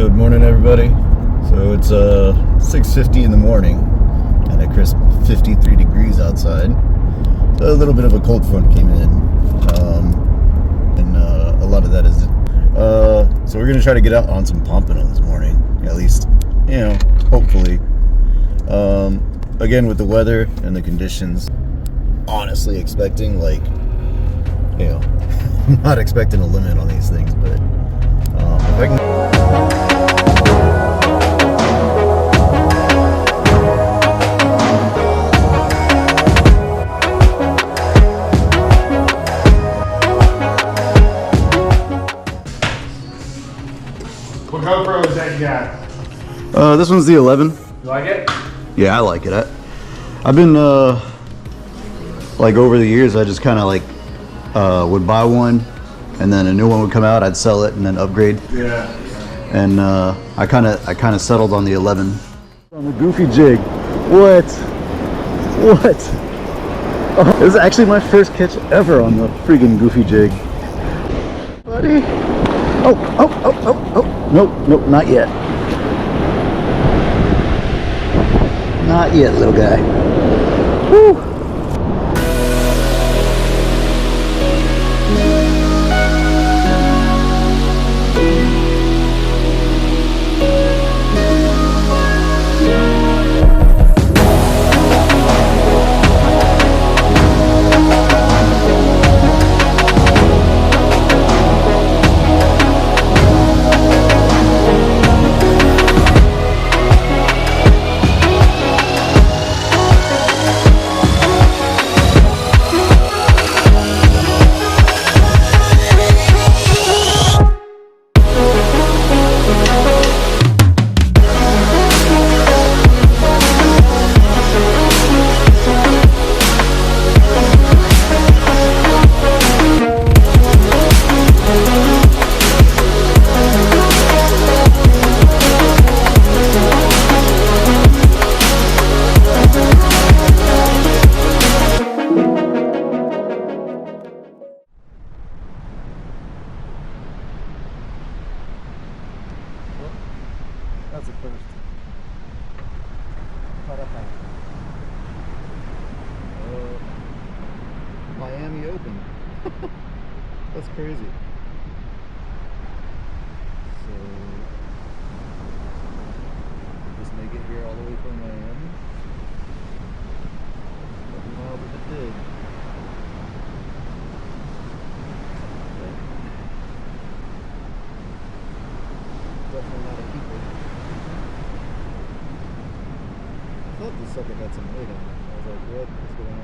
Good morning, everybody. So it's 6:50 in the morning and a crisp 53 degrees outside. So a little bit of a cold front came in, and a lot of that is so we're gonna try to get out on some pompano this morning, at least, hopefully. Again, with the weather and the conditions, honestly expecting I'm not expecting a limit on these things, but if I can. What GoPro is that you got? This one's the 11. You like it? Yeah, I like it. I've been over the years, I just kind of would buy one, and then a new one would come out. I'd sell it and then upgrade. Yeah. And I kind of settled on the 11. On the goofy jig. What? Oh, this is actually my first catch ever on the freaking goofy jig, buddy. Oh. Nope, not yet. Not yet, little guy. Woo! That's a first. Miami Open. That's crazy. So, just make it here all the way from Miami. That'd be wild if it did. Definitely not a keeper. I thought this sucker had some weight on it. I was like, what is going on?